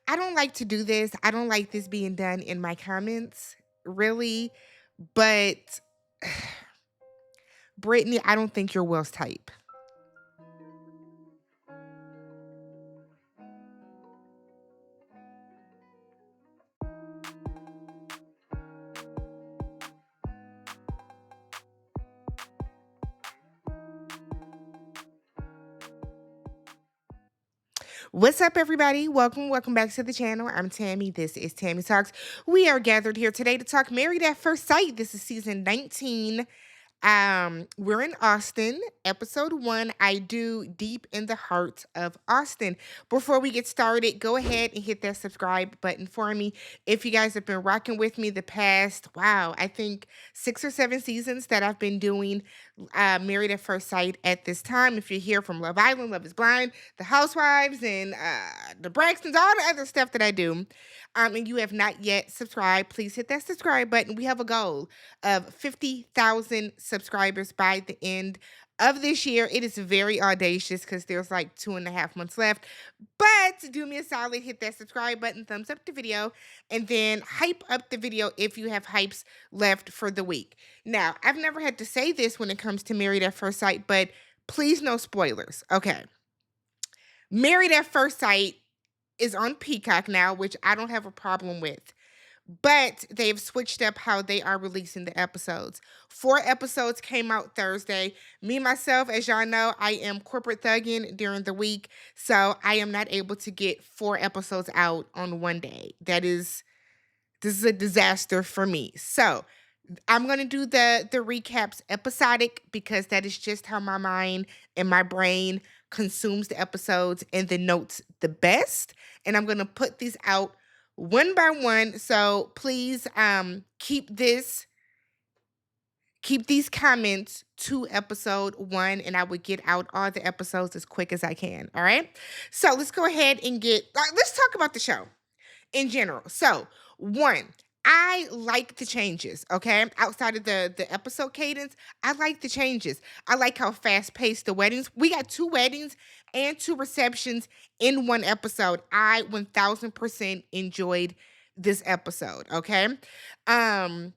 I don't like to do this. I don't like this being done in my comments, really. But Brittany, I don't think you're Will's type. What's up, everybody? Welcome back to the channel. I'm Tammy. This is Tammy Talks. We are gathered here today to talk Married at First Sight. This is season 19. We're in Austin, episode 1. I do deep in the heart of Austin. Before we get started, go ahead and hit that subscribe button for me. If you guys have been rocking with me the past, wow, I think 6 or 7 seasons that I've been doing Married at First Sight at this time. If you're here from Love Island, Love is Blind, The Housewives, and the Braxtons, all the other stuff that I do, and you have not yet subscribed, please hit that subscribe button. We have a goal of 50,000 subscribers by the end of this year. It is very audacious because there's like 2.5 months left. But do me a solid, hit that subscribe button, thumbs up the video, and then hype up the video if you have hypes left for the week. Now, I've never had to say this when it comes to Married at First Sight, but please no spoilers. Okay. Married at First Sight is on Peacock now, which I don't have a problem with. But they've switched up how they are releasing the episodes. 4 episodes came out Thursday. Me, myself, as y'all know, I am corporate thugging during the week. So I am not able to get 4 episodes out on one day. This is a disaster for me. So I'm going to do the recaps episodic because that is just how my mind and my brain consumes the episodes and the notes the best. And I'm going to put these out one by one. So please keep these comments to episode 1, and I will get out all the episodes as quick as I can. All right. So let's go ahead and let's talk about the show in general. So 1, I like the changes, okay? Outside of the episode cadence, I like the changes. I like how fast-paced the weddings. We got 2 weddings and 2 receptions in one episode. I 1000% enjoyed this episode, okay? I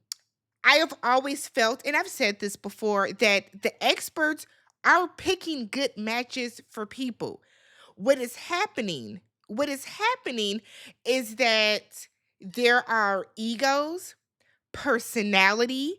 have always felt, and I've said this before, that the experts are picking good matches for people. What is happening? What is happening is that there are egos, personality,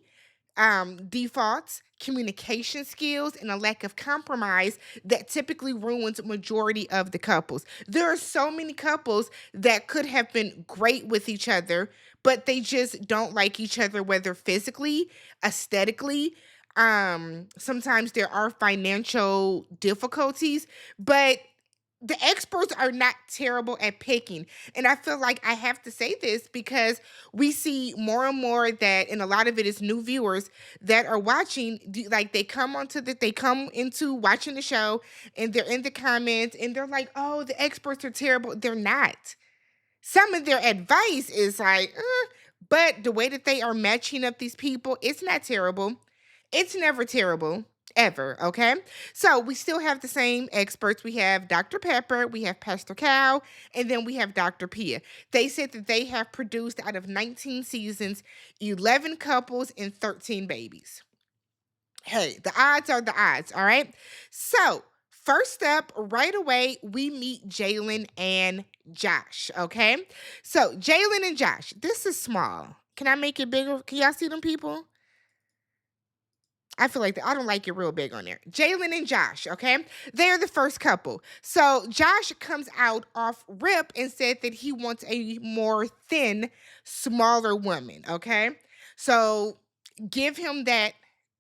defaults, communication skills, and a lack of compromise that typically ruins majority of the couples. There are so many couples that could have been great with each other, but they just don't like each other, whether physically, aesthetically. Sometimes there are financial difficulties, but the experts are not terrible at picking. And I feel like I have to say this because we see more and more that, and a lot of it is new viewers that are watching, like they come into watching the show and they're in the comments and they're like, oh, the experts are terrible. They're not. Some of their advice is like, but the way that they are matching up these people, it's not terrible. It's never terrible. Ever, okay? So we still have the same experts. We have Dr. Pepper, we have Pastor Cow, and then we have Dr. Pia. They said that they have produced out of 19 seasons, 11 couples and 13 babies. Hey, the odds are the odds, all right? So, first up, right away, we meet Jaylen and Josh, okay? So, Jaylen and Josh, this is small. Can I make it bigger? Can y'all see them people? I feel like I don't like it real big on there. Jaylen and Josh, okay? They're the first couple. So Josh comes out off rip and said that he wants a more thin, smaller woman, okay? So give him that,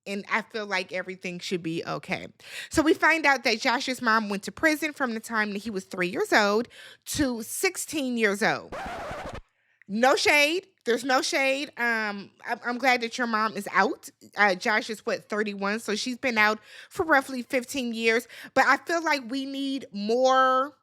and I feel like everything should be okay. So we find out that Josh's mom went to prison from the time that he was 3 years old to 16 years old. No shade. There's no shade. I'm glad that your mom is out. Josh is 31, so she's been out for roughly 15 years. But I feel like we need more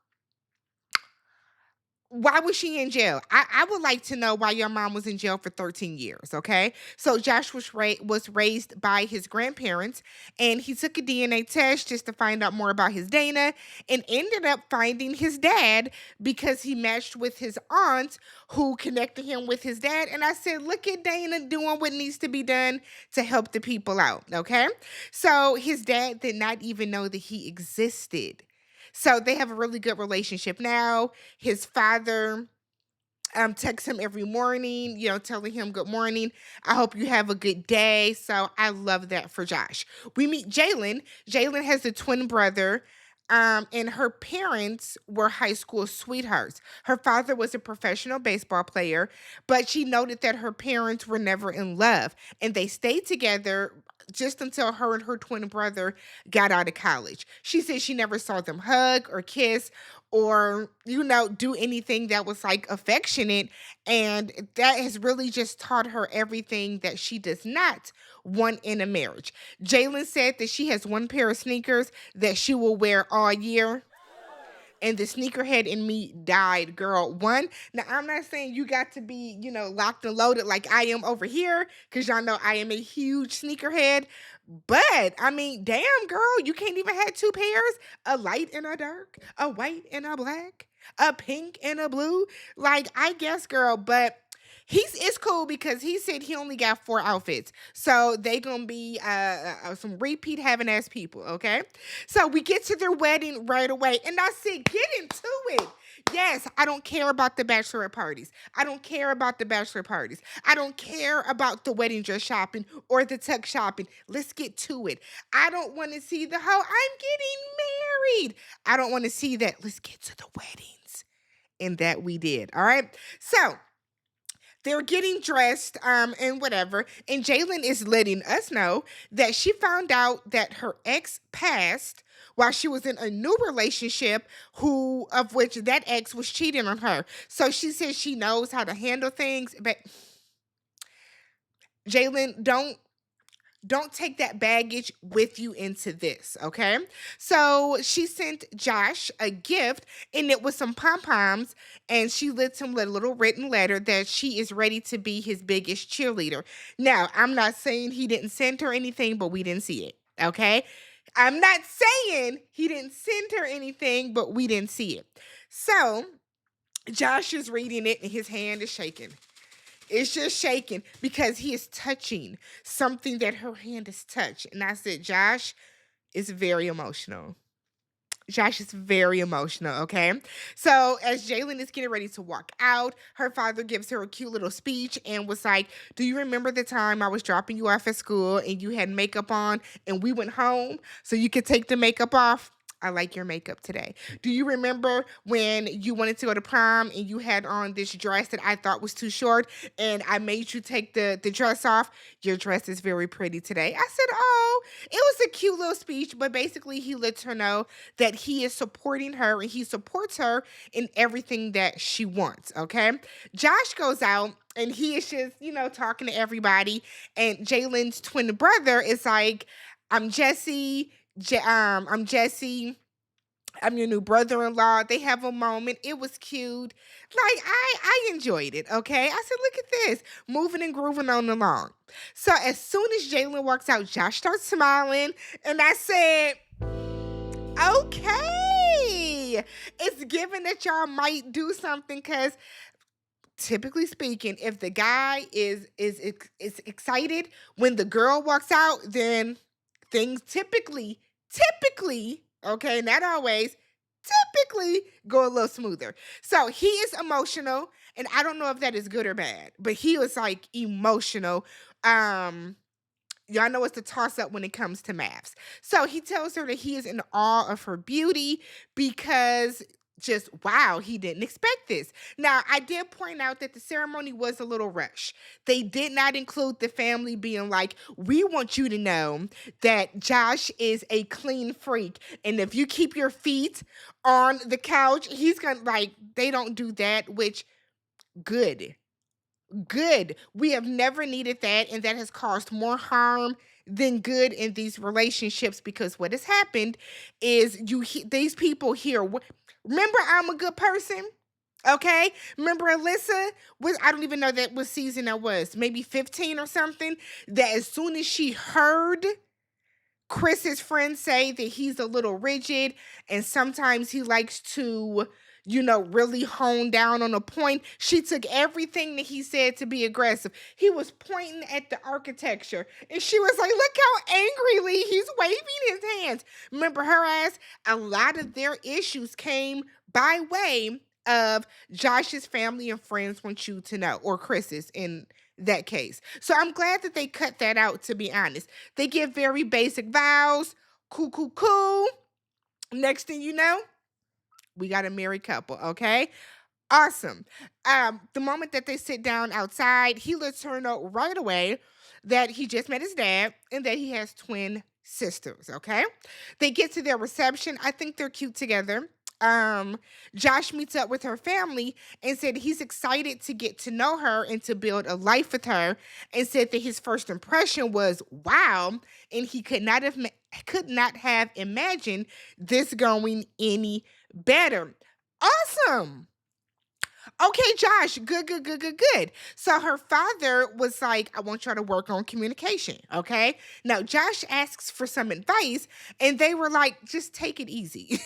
why was she in jail? I would like to know why your mom was in jail for 13 years, okay? So Josh was raised by his grandparents, and he took a DNA test just to find out more about his Dana, and ended up finding his dad because he matched with his aunt who connected him with his dad. And I said, look at Dana doing what needs to be done to help the people out, okay? So his dad did not even know that he existed. So they have a really good relationship now. His father texts him every morning, telling him good morning. I hope you have a good day. So I love that for Josh. We meet Jaylen. Jaylen has a twin brother. And her parents were high school sweethearts. Her father was a professional baseball player, but she noted that her parents were never in love, and they stayed together just until her and her twin brother got out of college. She said she never saw them hug or kiss or, do anything that was like affectionate. And that has really just taught her everything that she does not want in a marriage. Jaylen said that she has one pair of sneakers that she will wear all year, and the sneakerhead in me died, girl. One, now I'm not saying you got to be, locked and loaded like I am over here, because y'all know I am a huge sneakerhead. But I mean, damn, girl, you can't even have two pairs, a light and a dark, a white and a black, a pink and a blue. Like, I guess, girl, but it's cool because he said he only got 4 outfits. So they gonna be some repeat having ass people, okay? So we get to their wedding right away. And I said, get into it. Yes, I don't care about the bachelorette parties. I don't care about the bachelor parties. I don't care about the wedding dress shopping or the tux shopping. Let's get to it. I don't want to see the whole, I'm getting married. I don't want to see that. Let's get to the weddings. And that we did. All right. So they're getting dressed, and whatever. And Jaylen is letting us know that she found out that her ex passed while she was in a new relationship, of which that ex was cheating on her. So she says she knows how to handle things, but Jaylen, don't take that baggage with you into this, okay? So she sent Josh a gift, and it was some pom poms, and she let him a little written letter that she is ready to be his biggest cheerleader. Now, I'm not saying he didn't send her anything, but we didn't see it, okay? I'm not saying he didn't send her anything, but we didn't see it. So Josh is reading it, and his hand is shaking. It's just shaking because he is touching something that her hand has touched. And I said, Josh is very emotional. Josh is very emotional, okay? So as Jaylen is getting ready to walk out, her father gives her a cute little speech and was like, do you remember the time I was dropping you off at school and you had makeup on and we went home so you could take the makeup off? I like your makeup today. Do you remember when you wanted to go to prom and you had on this dress that I thought was too short and I made you take the dress off? Your dress is very pretty today. I said, oh, it was a cute little speech, but basically he lets her know that he is supporting her and he supports her in everything that she wants, okay? Josh goes out and he is just, talking to everybody. And Jaylen's twin brother is like, I'm Jesse. I'm Jesse. I'm your new brother-in-law. They have a moment. It was cute. Like, I enjoyed it, okay? I said, look at this. Moving and grooving on the lawn. So as soon as Jaylen walks out, Josh starts smiling. And I said, okay. It's given that y'all might do something because typically speaking, if the guy is excited when the girl walks out, then things typically, okay, not always, typically go a little smoother. So he is emotional, and I don't know if that is good or bad, but he was like emotional. Y'all know it's the toss up when it comes to mafs. So he tells her that he is in awe of her beauty because just wow, he didn't expect this. Now, I did point out that the ceremony was a little rush. They did not include the family being like, we want you to know that Josh is a clean freak. And if you keep your feet on the couch, he's gonna like, they don't do that, which good. Good. We have never needed that, and that has caused more harm than good in these relationships because what has happened is these people here. Remember, I'm a good person. Okay, remember Alyssa was, I don't even know that what season that was, maybe 15 or something. That as soon as she heard Chris's friends say that he's a little rigid and sometimes he likes to, really hone down on a point. She took everything that he said to be aggressive. He was pointing at the architecture and she was like, look how angrily he's waving his hands. Remember her ass? A lot of their issues came by way of Josh's family and friends want you to know, or Chris's in that case. So I'm glad that they cut that out, to be honest. They give very basic vows. Cool, cool, cool. Next thing you know, we got a married couple, okay? Awesome. The moment that they sit down outside, he lets her know right away that he just met his dad and that he has twin sisters, okay? They get to their reception. I think they're cute together. Um, Josh meets up with her family and said he's excited to get to know her and to build a life with her, and said that his first impression was wow, and he could not have imagined this going any better. Awesome. Okay, Josh, good, good, good, good, good. So her father was like, I want y'all to work on communication. Okay. Now, Josh asks for some advice, and they were like, just take it easy.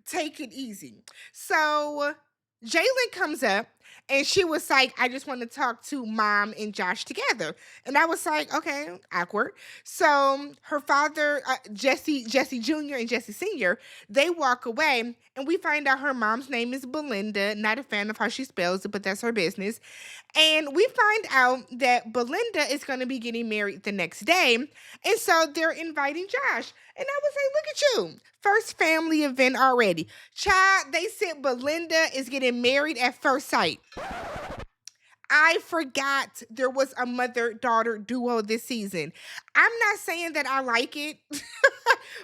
Take it easy. So Jaylen comes up and she was like, I just want to talk to mom and Josh together. And I was like, okay, awkward. So her father, Jesse Jr. and Jesse Sr., they walk away and we find out her mom's name is Belinda. Not a fan of how she spells it, but that's her business. And we find out that Belinda is going to be getting married the next day. And so they're inviting Josh. And I was like, look at you. First family event already. Child, they said Belinda is getting married at first sight. I forgot there was a mother daughter duo this season. I'm not saying that I like it,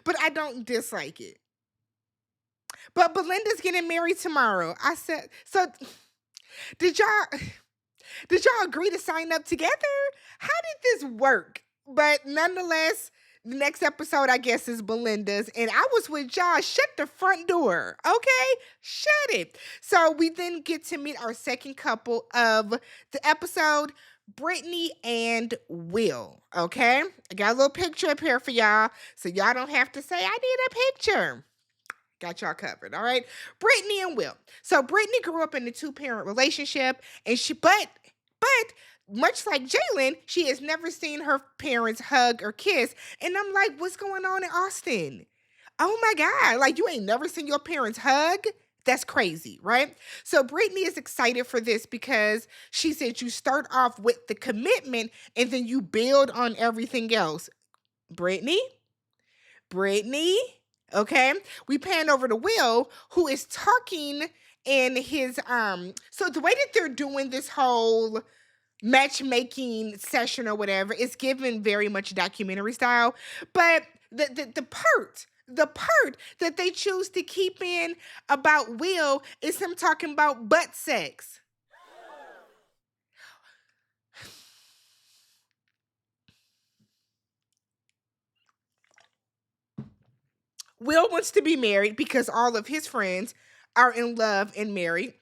but I don't dislike it. But Belinda's getting married tomorrow. I said, so did y'all did y'all agree to sign up together? How did this work? But nonetheless, the next episode, I guess, is Belinda's. And I was with Josh. Shut the front door. Okay? Shut it. So we then get to meet our second couple of the episode, Brittany and Will. Okay? I got a little picture up here for y'all, so y'all don't have to say, I need a picture. Got y'all covered, all right? Brittany and Will. So Brittany grew up in a two-parent relationship, and but much like Jaylen, she has never seen her parents hug or kiss. And I'm like, what's going on in Austin? Oh my God, like you ain't never seen your parents hug? That's crazy, right? So Brittany is excited for this because she said you start off with the commitment and then you build on everything else. Brittany? Brittany? Okay. We pan over to Will, who is talking in his so the way that they're doing this whole matchmaking session or whatever is given very much documentary style, but the part that they choose to keep in about Will is him talking about butt sex. Will wants to be married because all of his friends are in love and married.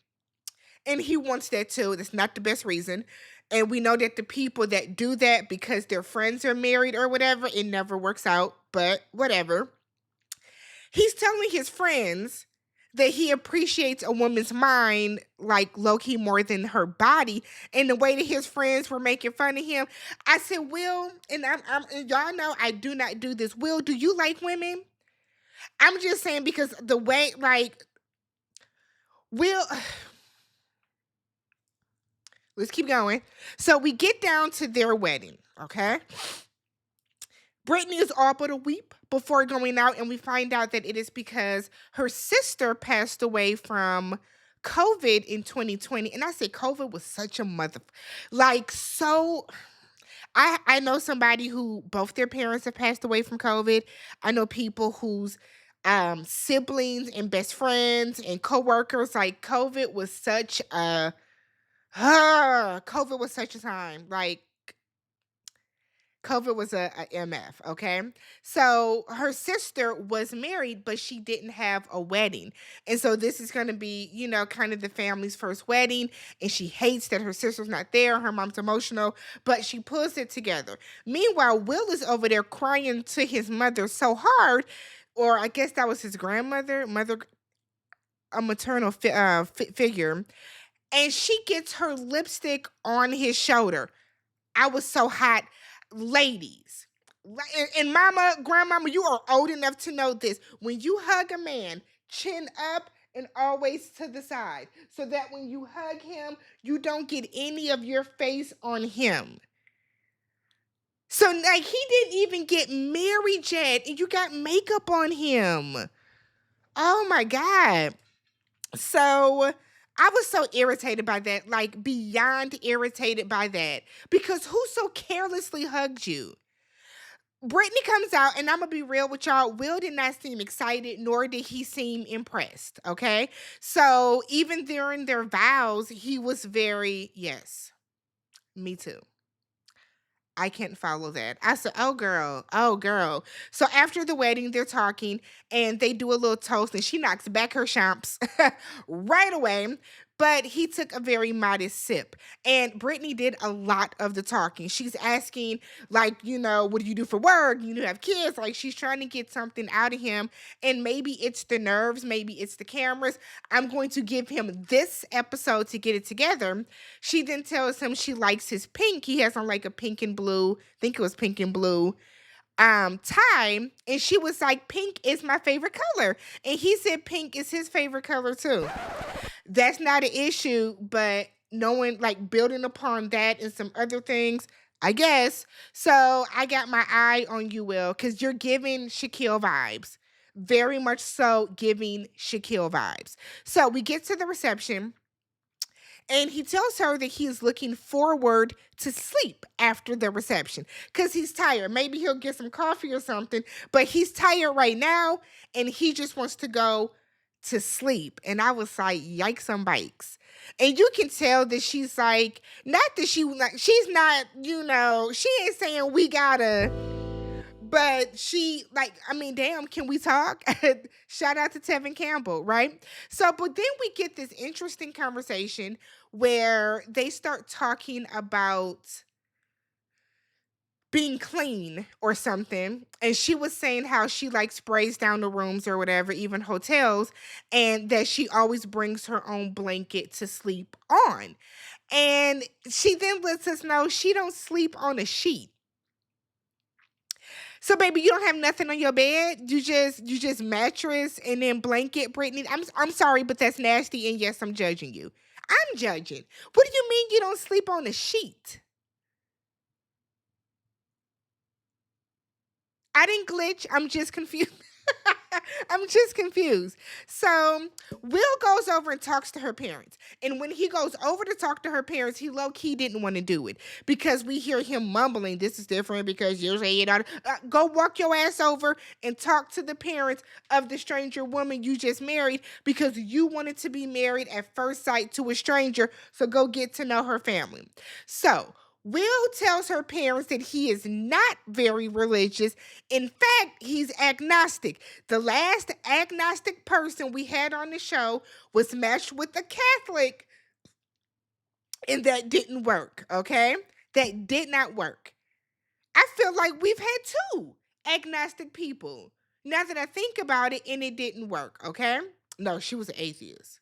And he wants that too. That's not the best reason. And we know that the people that do that because their friends are married or whatever, it never works out, but whatever. He's telling his friends that he appreciates a woman's mind like low key more than her body. And the way that his friends were making fun of him, I said, Will, and and y'all know I do not do this. Will, do you like women? I'm just saying because the way, like, Will, let's keep going. So we get down to their wedding, okay? Brittany is all but a weep before going out, and we find out that it is because her sister passed away from COVID in 2020. And I said COVID was such a mother, like so. I know somebody who both their parents have passed away from COVID. I know people whose siblings and best friends and coworkers, like COVID was such a COVID was such a time. Like COVID was a MF, okay? So her sister was married, but she didn't have a wedding. And so this is going to be, kind of the family's first wedding. And she hates that her sister's not there. Her mom's emotional, but she pulls it together. Meanwhile, Will is over there crying to his mother so hard, or I guess that was his grandmother, a maternal figure. And she gets her lipstick on his shoulder. I was so hot. Ladies, and mama, grandmama, you are old enough to know this. When you hug a man, chin up and always to the side, so that when you hug him, you don't get any of your face on him. So, like, he didn't even get married yet, and you got makeup on him. Oh my God. So I was so irritated by that, like beyond irritated by that, because who so carelessly hugged you? Brittany comes out, and I'm gonna be real with y'all. Will did not seem excited, nor did he seem impressed. Okay, so even during their vows, he was very, yes, me too. I can't follow that. I said, oh girl, oh girl. So after the wedding, they're talking and they do a little toast, and she knocks back her champs right away. But he took a very modest sip. And Brittany did a lot of the talking. She's asking, like, what do you do for work? You have kids. Like, she's trying to get something out of him. And maybe it's the nerves, maybe it's the cameras. I'm going to give him this episode to get it together. She then tells him she likes his pink. He has on like a pink and blue, I think it was pink and blue tie. And she was like, pink is my favorite color. And he said pink is his favorite color too. That's not an issue, but knowing, like, building upon that and some other things, I guess. So I got my eye on you, Will, because you're giving Shaquille vibes. Very much so giving Shaquille vibes. So we get to the reception, and he tells her that he is looking forward to sleep after the reception because he's tired. Maybe he'll get some coffee or something, but he's tired right now, and he just wants to go to sleep. And I was like, yikes on bikes. And you can tell that she's like, not that she's not, she ain't saying we gotta, but she, like, I mean, damn, can we talk? Shout out to Tevin Campbell, right? So, but then we get this interesting conversation where they start talking about being clean or something. And she was saying how she like sprays down the rooms or whatever, even hotels, and that she always brings her own blanket to sleep on. And she then lets us know she don't sleep on a sheet. So, baby, you don't have nothing on your bed. You just mattress and then blanket, Brittany. I'm sorry, but that's nasty. And yes, I'm judging you. I'm judging. What do you mean you don't sleep on a sheet? I didn't glitch. I'm just confused. I'm just confused. So Will goes over and talks to her parents. And when he goes over to talk to her parents, he low key didn't want to do it because we hear him mumbling, this is different because usually go walk your ass over and talk to the parents of the stranger woman you just married because you wanted to be married at first sight to a stranger. So go get to know her family. So Will tells her parents that he is not very religious. In fact, he's agnostic. The last agnostic person we had on the show was matched with a Catholic, and that didn't work, okay? That did not work. I feel like we've had two agnostic people. Now that I think about it, and it didn't work, okay? No, she was an atheist.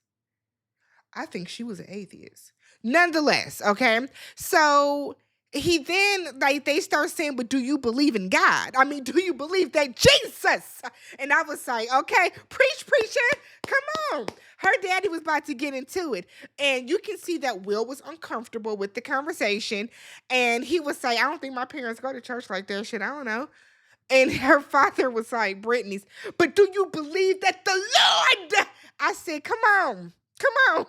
I think she was an atheist. Nonetheless, okay? So he then, like, they start saying, but do you believe in God? I mean, do you believe that Jesus? And I was like, okay, preach, preacher, come on. Her daddy was about to get into it. And you can see that Will was uncomfortable with the conversation. And he was like, I don't think my parents go to church like that shit. I don't know. And her father was like, Brittany's, but do you believe that the Lord? I said, come on. Come on.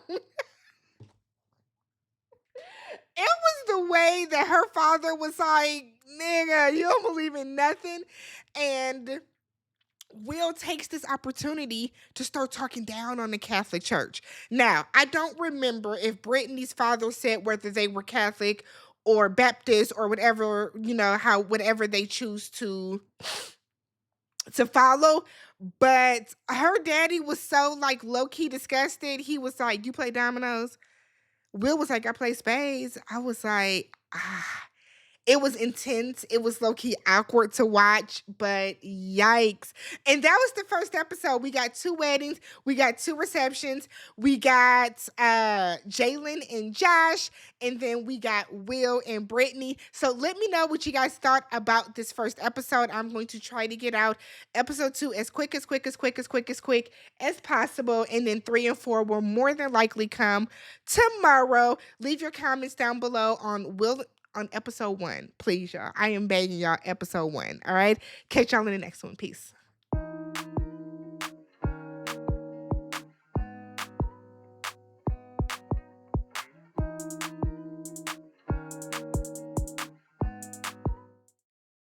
It was the way that her father was like, nigga, you don't believe in nothing. And Will takes this opportunity to start talking down on the Catholic Church. Now, I don't remember if Brittany's father said whether they were Catholic or Baptist or whatever, how whatever they choose to follow. But her daddy was so like low key disgusted. He was like, "You play dominoes?" Will was like, "I play spades." I was like, ah. It was intense. It was low key awkward to watch, but yikes. And that was the first episode. We got 2 weddings, we got 2 receptions, we got Jaylen and Josh, and then we got Will and Brittany. So let me know what you guys thought about this first episode. I'm going to try to get out episode 2 as quick as possible. And then 3 and 4 will more than likely come tomorrow. Leave your comments down below on episode 1, please, y'all. I am begging y'all, episode 1. All right. Catch y'all in the next one. Peace.